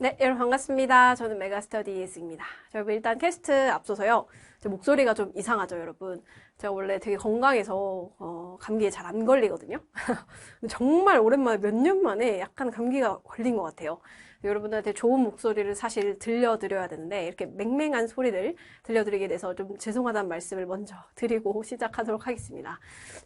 네, 여러분 반갑습니다. 저는 메가스터디스입니다. 여러분 일단 테스트 앞서서요. 제 목소리가 좀 이상하죠, 여러분. 제가 원래 되게 건강해서 감기에 잘 안 걸리거든요. 정말 오랜만에 몇 년 만에 약간 감기가 걸린 것 같아요. 여러분들한테 좋은 목소리를 사실 들려드려야 되는데 이렇게 맹맹한 소리를 들려드리게 돼서 좀 죄송하다는 말씀을 먼저 드리고 시작하도록 하겠습니다.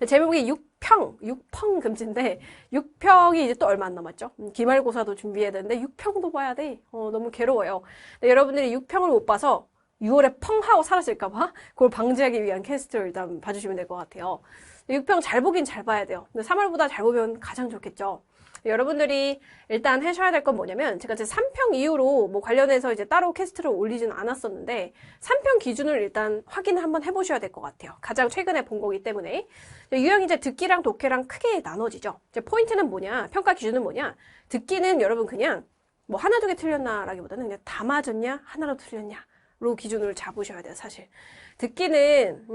제목이 6평 금지인데 6평이 이제 또 얼마 안 남았죠. 기말고사도 준비해야 되는데 6평도 봐야 돼. 너무 괴로워요. 여러분들이 6평을 못 봐서 6월에 펑 하고 사라질까봐 그걸 방지하기 위한 캐스트를 일단 봐주시면 될 것 같아요. 6평 잘 보긴 잘 봐야 돼요. 근데 3월보다 잘 보면 가장 좋겠죠. 여러분들이 일단 하셔야 될 건 뭐냐면, 제가 이제 3평 이후로 뭐 관련해서 이제 따로 캐스트를 올리지는 않았었는데 3평 기준을 일단 확인을 한번 해보셔야 될 것 같아요. 가장 최근에 본 거기 때문에. 유형이 이제 듣기랑 독해랑 크게 나눠지죠. 이제 포인트는 뭐냐, 평가 기준은 뭐냐, 듣기는 여러분 그냥 뭐 하나 두 개 틀렸나 라기보다는 그냥 다 맞았냐 하나라도 틀렸냐 로 기준을 잡으셔야 돼요. 사실 듣기는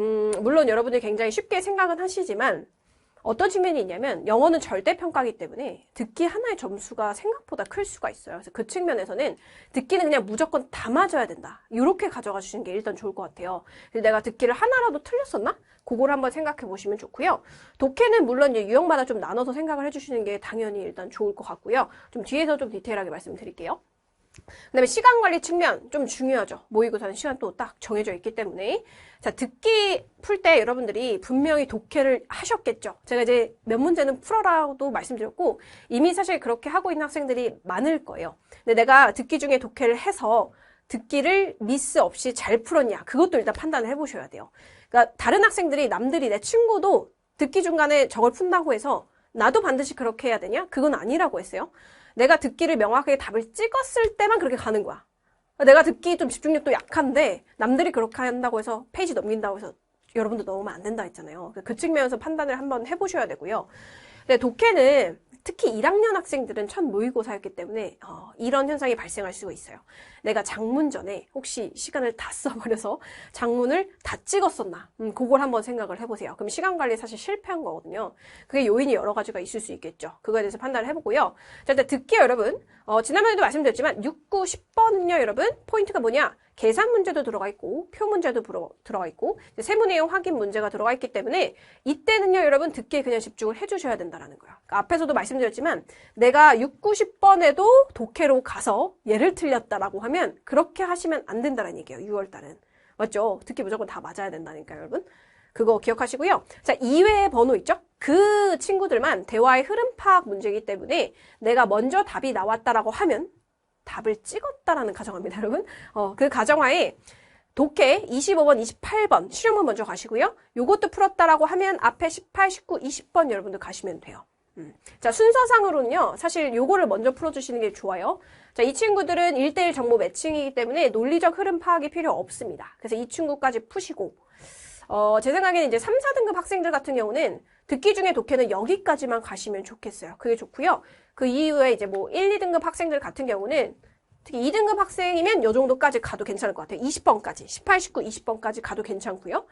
물론 여러분들이 굉장히 쉽게 생각은 하시지만 어떤 측면이 있냐면, 영어는 절대평가이기 때문에 듣기 하나의 점수가 생각보다 클 수가 있어요. 그래서 그 측면에서는 듣기는 그냥 무조건 다 맞아야 된다, 이렇게 가져가 주시는 게 일단 좋을 것 같아요. 내가 듣기를 하나라도 틀렸었나? 그걸 한번 생각해 보시면 좋고요. 독해는 물론 이제 유형마다 좀 나눠서 생각을 해주시는 게 당연히 일단 좋을 것 같고요. 좀 뒤에서 좀 디테일하게 말씀드릴게요. 그 다음에 시간 관리 측면 좀 중요하죠. 모의고사는 시간 또 딱 정해져 있기 때문에. 자, 듣기 풀 때 여러분들이 분명히 독해를 하셨겠죠. 제가 이제 몇 문제는 풀어라고도 말씀드렸고 이미 사실 그렇게 하고 있는 학생들이 많을 거예요. 근데 내가 듣기 중에 독해를 해서 듣기를 미스 없이 잘 풀었냐, 그것도 일단 판단을 해보셔야 돼요. 그러니까 다른 학생들이, 남들이, 내 친구도 듣기 중간에 저걸 푼다고 해서 나도 반드시 그렇게 해야 되냐? 그건 아니라고 했어요. 내가 듣기를 명확하게 답을 찍었을 때만 그렇게 가는 거야. 내가 듣기 좀 집중력도 약한데 남들이 그렇게 한다고 해서 페이지 넘긴다고 해서 여러분도 넣으면 안 된다 했잖아요. 그 측면에서 판단을 한번 해보셔야 되고요. 근데 독해는 특히 1학년 학생들은 첫 모의고사였기 때문에 이런 현상이 발생할 수가 있어요. 내가 장문 전에 혹시 시간을 다 써버려서 장문을 다 찍었었나? 그걸 한번 생각을 해보세요. 그럼 시간 관리에 사실 실패한 거거든요. 그게 요인이 여러 가지가 있을 수 있겠죠. 그거에 대해서 판단을 해보고요. 자, 일단 듣기요, 여러분. 지난번에도 말씀드렸지만 6, 9, 10번은요, 여러분. 포인트가 뭐냐? 계산 문제도 들어가 있고 표 문제도 들어가 있고 세무 내용 확인 문제가 들어가 있기 때문에 이때는요, 여러분, 듣기에 그냥 집중을 해주셔야 된다는 거예요. 그러니까 앞에서도 말씀드렸지만 내가 6, 9, 10번에도 독해로 가서 예를 틀렸다라고 하면 그렇게 하시면 안 된다는 얘기예요. 6월달은. 맞죠? 듣기 무조건 다 맞아야 된다니까요, 여러분. 그거 기억하시고요. 자, 이외의 번호 있죠? 그 친구들만 대화의 흐름 파악 문제이기 때문에 내가 먼저 답이 나왔다라고 하면 답을 찍었다라는 가정합니다, 여러분. 그 가정하에 독해 25번, 28번 실용문 먼저 가시고요. 요것도 풀었다라고 하면 앞에 18, 19, 20번 여러분들 가시면 돼요. 자, 순서상으로는요, 사실 요거를 먼저 풀어주시는 게 좋아요. 자, 이 친구들은 1대1 정보 매칭이기 때문에 논리적 흐름 파악이 필요 없습니다. 그래서 이 친구까지 푸시고, 제 생각에는 이제 3, 4등급 학생들 같은 경우는 듣기 중에 독해는 여기까지만 가시면 좋겠어요. 그게 좋고요. 그 이후에 이제 뭐 1, 2등급 학생들 같은 경우는 특히 2등급 학생이면 요 정도까지 가도 괜찮을 것 같아요. 20번까지. 18, 19, 20번까지 가도 괜찮고요.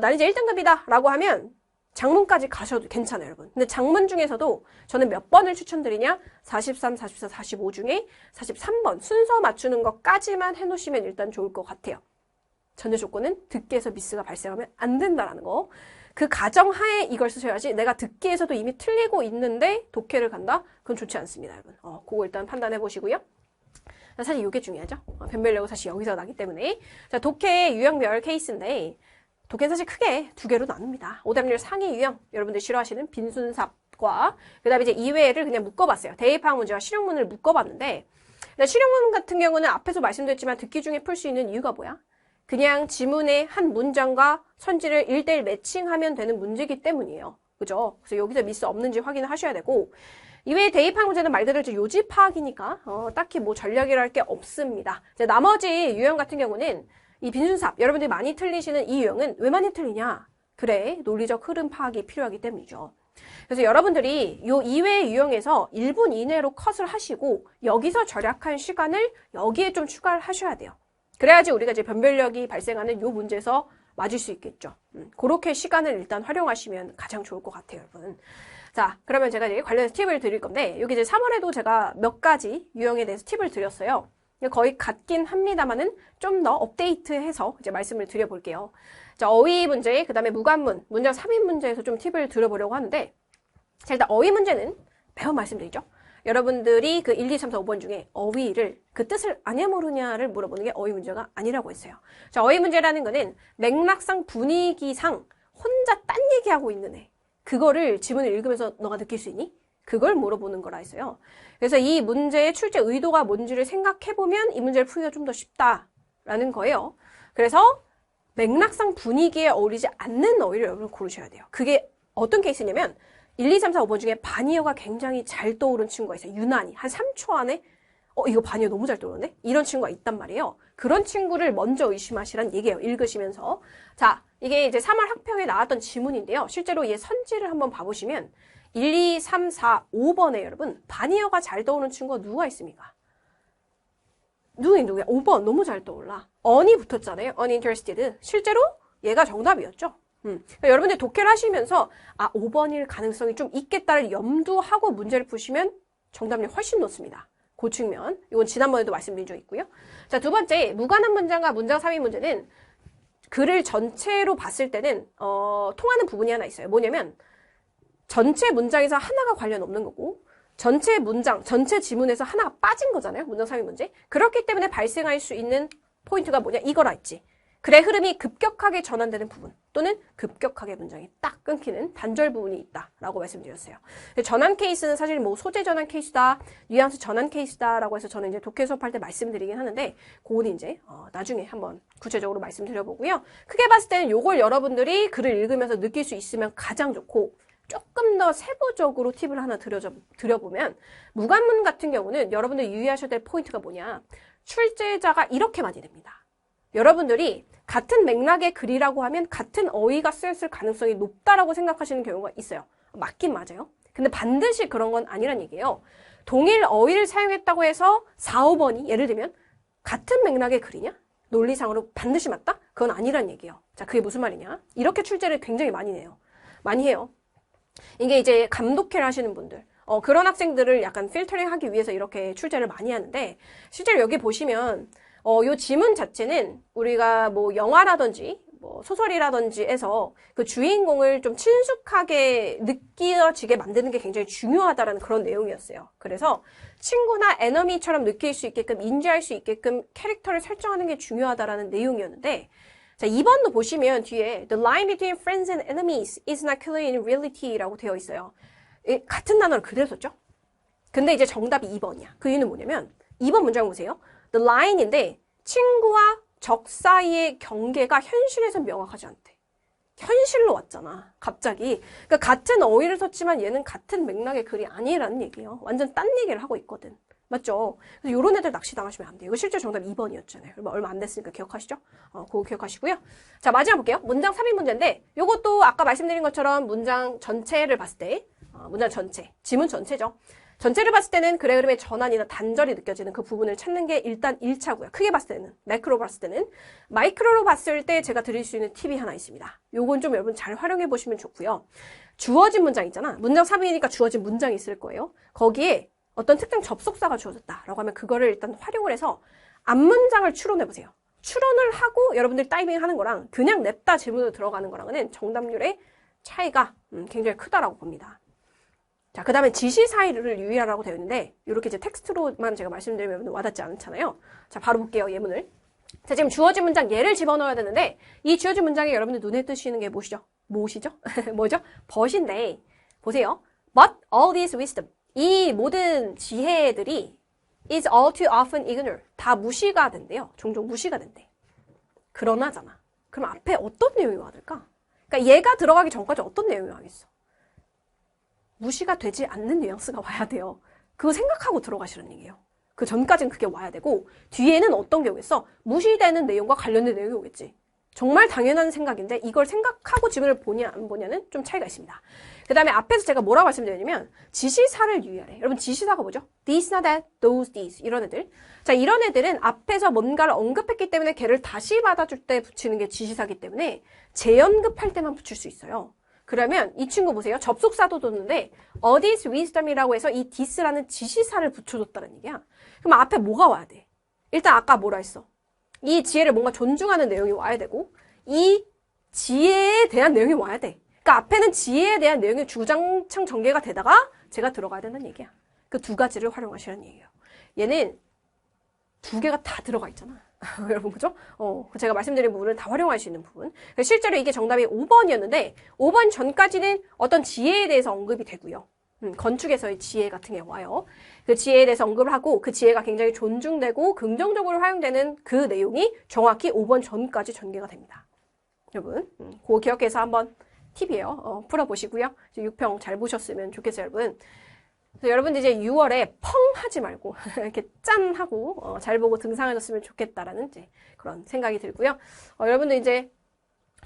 나는 이제 1등급이다 라고 하면 장문까지 가셔도 괜찮아요, 여러분. 근데 장문 중에서도 저는 몇 번을 추천드리냐? 43, 44, 45 중에 43번 순서 맞추는 것까지만 해놓으시면 일단 좋을 것 같아요. 전제 조건은 듣기에서 미스가 발생하면 안 된다라는 거. 그 가정하에 이걸 쓰셔야지, 내가 듣기에서도 이미 틀리고 있는데 독해를 간다? 그건 좋지 않습니다, 여러분. 그거 일단 판단해 보시고요. 사실 이게 중요하죠. 변별력은 사실 여기서 나기 때문에. 자, 독해 유형별 케이스인데 독해는 사실 크게 두 개로 나눕니다. 오답률 상위 유형, 여러분들 싫어하시는 빈순삽과 그 다음에 이제 이외를 그냥 묶어봤어요. 대입학 문제와 실용문을 묶어봤는데, 실용문 같은 경우는 앞에서 말씀드렸지만 듣기 중에 풀 수 있는 이유가 뭐야? 그냥 지문의 한 문장과 선지를 1대1 매칭하면 되는 문제이기 때문이에요. 그죠? 그래서 여기서 미스 없는지 확인을 하셔야 되고, 이외에 대입학 문제는 말 그대로 요지 파악이니까 딱히 뭐 전략이랄 게 없습니다. 이제 나머지 유형 같은 경우는 이 빈순삽, 여러분들이 많이 틀리시는 이 유형은 왜 많이 틀리냐? 그래, 논리적 흐름 파악이 필요하기 때문이죠. 그래서 여러분들이 요 이외의 유형에서 1분 이내로 컷을 하시고 여기서 절약한 시간을 여기에 좀 추가를 하셔야 돼요. 그래야지 우리가 이제 변별력이 발생하는 요 문제에서 맞을 수 있겠죠. 그렇게 시간을 일단 활용하시면 가장 좋을 것 같아요, 여러분. 자, 그러면 제가 이제 관련해서 팁을 드릴 건데, 여기 이제 3월에도 제가 몇 가지 유형에 대해서 팁을 드렸어요. 거의 같긴 합니다만은 좀 더 업데이트해서 이제 말씀을 드려볼게요. 자, 어휘 문제, 그 다음에 무관문, 문장 3인 문제에서 좀 팁을 드려보려고 하는데, 자, 일단 어휘 문제는 매번 말씀드리죠. 여러분들이 그 1, 2, 3, 4, 5번 중에 어휘를 그 뜻을 아냐 모르냐를 물어보는 게 어휘 문제가 아니라고 했어요. 자, 어휘 문제라는 거는 맥락상 분위기상 혼자 딴 얘기하고 있는 애. 그거를 지문을 읽으면서 너가 느낄 수 있니? 그걸 물어보는 거라 했어요. 그래서 이 문제의 출제 의도가 뭔지를 생각해보면 이 문제를 풀기가 좀 더 쉽다라는 거예요. 그래서 맥락상 분위기에 어울리지 않는 어휘를 여러분 고르셔야 돼요. 그게 어떤 케이스냐면 1, 2, 3, 4, 5번 중에 반이어가 굉장히 잘 떠오른 친구가 있어요. 유난히. 한 3초 안에 이거 반이어 너무 잘 떠오르네? 이런 친구가 있단 말이에요. 그런 친구를 먼저 의심하시란 얘기예요. 읽으시면서. 자, 이게 이제 3월 학평에 나왔던 지문인데요. 실제로 얘 선지를 한번 봐보시면 1, 2, 3, 4, 5번에 여러분 반이어가 잘 떠오르는 친구가 누가 있습니까? 누구야? 5번 너무 잘 떠올라. on이 붙었잖아요. uninterested. 실제로 얘가 정답이었죠. 그러니까 여러분들 독해를 하시면서 5번일 가능성이 좀 있겠다를 염두하고 문제를 푸시면 정답률이 훨씬 높습니다. 그 측면. 이건 지난번에도 말씀드린 적 있고요. 자, 두 번째, 무관한 문장과 문장 3인 문제는 글을 전체로 봤을 때는 통하는 부분이 하나 있어요. 뭐냐면 전체 문장에서 하나가 관련 없는 거고 전체 문장, 전체 지문에서 하나가 빠진 거잖아요. 문장 3인 문제. 그렇기 때문에 발생할 수 있는 포인트가 뭐냐? 이거라 했지. 글의 흐름이 급격하게 전환되는 부분 또는 급격하게 문장이 딱 끊기는 단절 부분이 있다라고 말씀드렸어요. 전환 케이스는 사실 뭐 소재 전환 케이스다, 뉘앙스 전환 케이스다라고 해서 저는 이제 독해 수업할 때 말씀드리긴 하는데 그건 이제 나중에 한번 구체적으로 말씀드려보고요. 크게 봤을 때는 요걸 여러분들이 글을 읽으면서 느낄 수 있으면 가장 좋고 조금 더 세부적으로 팁을 하나 드려보면 무관문 같은 경우는 여러분들 유의하셔야 될 포인트가 뭐냐? 출제자가 이렇게 많이 됩니다. 여러분들이 같은 맥락의 글이라고 하면 같은 어휘가 쓰였을 가능성이 높다라고 생각하시는 경우가 있어요. 맞긴 맞아요. 근데 반드시 그런 건 아니란 얘기예요. 동일 어휘를 사용했다고 해서 4, 5번이 예를 들면 같은 맥락의 글이냐? 논리상으로 반드시 맞다? 그건 아니란 얘기예요. 자, 그게 무슨 말이냐? 이렇게 출제를 굉장히 많이 내요. 많이 해요. 이게 이제 감독회를 하시는 분들. 그런 학생들을 약간 필터링 하기 위해서 이렇게 출제를 많이 하는데 실제로 여기 보시면 요 지문 자체는 우리가 뭐 영화라든지 뭐 소설이라든지에서 그 주인공을 좀 친숙하게 느껴지게 만드는 게 굉장히 중요하다라는 그런 내용이었어요. 그래서 친구나 에너미처럼 느낄 수 있게끔 인지할 수 있게끔 캐릭터를 설정하는 게 중요하다라는 내용이었는데 자, 2번도 보시면 뒤에 The line between friends and enemies is not clear in reality라고 되어 있어요. 같은 단어를 그대로 썼죠? 근데 이제 정답이 2번이야. 그 이유는 뭐냐면 2번 문장 보세요. The line인데 친구와 적 사이의 경계가 현실에서 명확하지 않대. 현실로 왔잖아. 갑자기. 그러니까 같은 어휘를 썼지만 얘는 같은 맥락의 글이 아니라는 얘기예요. 완전 딴 얘기를 하고 있거든. 맞죠? 그래서 요런 애들 낚시 당하시면 안 돼요. 이거 실제 정답 2번이었잖아요. 얼마 안 됐으니까 기억하시죠? 그거 기억하시고요. 자, 마지막 볼게요. 문장 3인 문제인데 요것도 아까 말씀드린 것처럼 문장 전체를 봤을 때 문장 전체, 지문 전체죠. 전체를 봤을 때는 글의 흐름의 전환이나 단절이 느껴지는 그 부분을 찾는 게 일단 1차고요. 크게 봤을 때는, 매크로 봤을 때는. 마이크로로 봤을 때 제가 드릴 수 있는 팁이 하나 있습니다. 요건 좀 여러분 잘 활용해 보시면 좋고요. 주어진 문장 있잖아. 문장 3인이니까 주어진 문장이 있을 거예요. 거기에 어떤 특정 접속사가 주어졌다라고 하면 그거를 일단 활용을 해서 앞문장을 추론해 보세요. 추론을 하고 여러분들 다이빙 하는 거랑 그냥 냅다 질문으로 들어가는 거랑은 정답률의 차이가 굉장히 크다라고 봅니다. 자, 그 다음에 지시 사이를 유의하라고 되어 있는데 이렇게 이제 텍스트로만 제가 말씀드리면 와닿지 않잖아요. 자, 바로 볼게요. 예문을. 자, 지금 주어진 문장 얘를 집어넣어야 되는데 이 주어진 문장에 여러분들 눈에 띄시는 게 무엇이죠? 뭐죠? 벗인데 보세요. But all this wisdom 이 모든 지혜들이 is all too often ignored 다 무시가 된대요. 종종 무시가 된대. 그러나잖아. 그럼 앞에 어떤 내용이 와야 될까? 그러니까 얘가 들어가기 전까지 어떤 내용이 와야겠어? 무시가 되지 않는 뉘앙스가 와야 돼요. 그거 생각하고 들어가시라는 얘기예요. 그 전까지는 그게 와야 되고 뒤에는 어떤 게 오겠어? 무시되는 내용과 관련된 내용이 오겠지. 정말 당연한 생각인데 이걸 생각하고 지문을 보냐 안 보냐는 좀 차이가 있습니다. 그 다음에 앞에서 제가 뭐라고 말씀드렸냐면 지시사를 유의하래. 여러분 지시사가 뭐죠? This, not that, those, these 이런 애들. 자, 이런 애들은 앞에서 뭔가를 언급했기 때문에 걔를 다시 받아줄 때 붙이는 게 지시사기 때문에 재언급할 때만 붙일 수 있어요. 그러면 이 친구 보세요. 접속사도 뒀는데 어디's wisdom이라고 해서 이 this라는 지시사를 붙여줬다는 얘기야. 그럼 앞에 뭐가 와야 돼? 일단 아까 뭐라 했어? 이 지혜를 뭔가 존중하는 내용이 와야 되고 이 지혜에 대한 내용이 와야 돼. 그러니까 앞에는 지혜에 대한 내용이 주장창 전개가 되다가 제가 들어가야 된다는 얘기야. 그 두 가지를 활용하시라는 얘기예요. 얘는 두 개가 다 들어가 있잖아. 여러분, 그죠? 제가 말씀드린 부분을 다 활용할 수 있는 부분. 실제로 이게 정답이 5번이었는데, 5번 전까지는 어떤 지혜에 대해서 언급이 되고요. 건축에서의 지혜 같은 게 와요. 그 지혜에 대해서 언급을 하고, 그 지혜가 굉장히 존중되고, 긍정적으로 활용되는 그 내용이 정확히 5번 전까지 전개가 됩니다. 여러분, 그거 기억해서 한번 팁이에요. 풀어보시고요. 6평 잘 보셨으면 좋겠어요, 여러분. 그래서 여러분들 이제 6월에 펑 하지 말고 이렇게 짠 하고 잘 보고 등산하셨으면 좋겠다라는 이제 그런 생각이 들고요. 여러분들 이제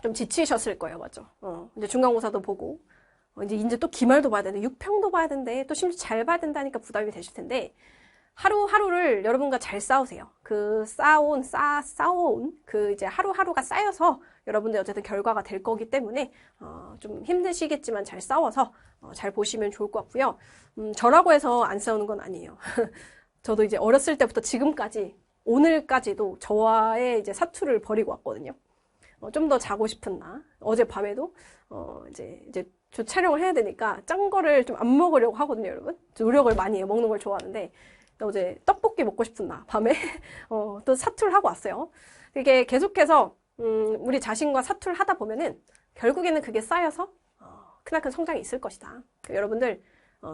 좀 지치셨을 거예요, 맞죠? 이제 중간고사도 보고 이제 또 기말도 봐야 되는데 6평도 봐야 되는데 또 심지어 잘 봐야 된다니까 부담이 되실 텐데 하루하루를 여러분과 잘 싸우세요. 그 쌓아온 그 이제 하루하루가 쌓여서 여러분들 어쨌든 결과가 될 거기 때문에 좀 힘드시겠지만 잘 싸워서 잘 보시면 좋을 것 같고요. 저라고 해서 안 싸우는 건 아니에요. 저도 이제 어렸을 때부터 지금까지 오늘까지도 저와의 이제 사투를 벌이고 왔거든요. 좀 더 자고 싶은 나. 어젯밤에도 이제 저 촬영을 해야 되니까 짠 거를 좀 안 먹으려고 하거든요, 여러분. 노력을 많이 해요. 먹는 걸 좋아하는데 어제 떡볶이 먹고 싶은 나 밤에 또 사투를 하고 왔어요. 이게 계속해서 우리 자신과 사투를 하다 보면은 결국에는 그게 쌓여서 크나큰 성장이 있을 것이다. 그러니까 여러분들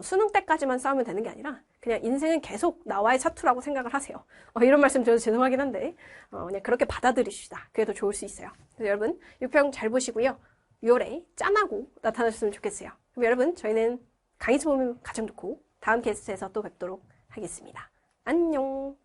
수능 때까지만 싸우면 되는 게 아니라 그냥 인생은 계속 나와의 사투라고 생각을 하세요. 이런 말씀 드려서 죄송하긴 한데 그냥 그렇게 받아들이시다. 그게 더 좋을 수 있어요. 그래서 여러분 6평 잘 보시고요. 6월에 짠하고 나타나셨으면 좋겠어요. 그럼 여러분 저희는 강의서 보면 가장 좋고 다음 게스트에서 또 뵙도록 하겠습니다. 안녕.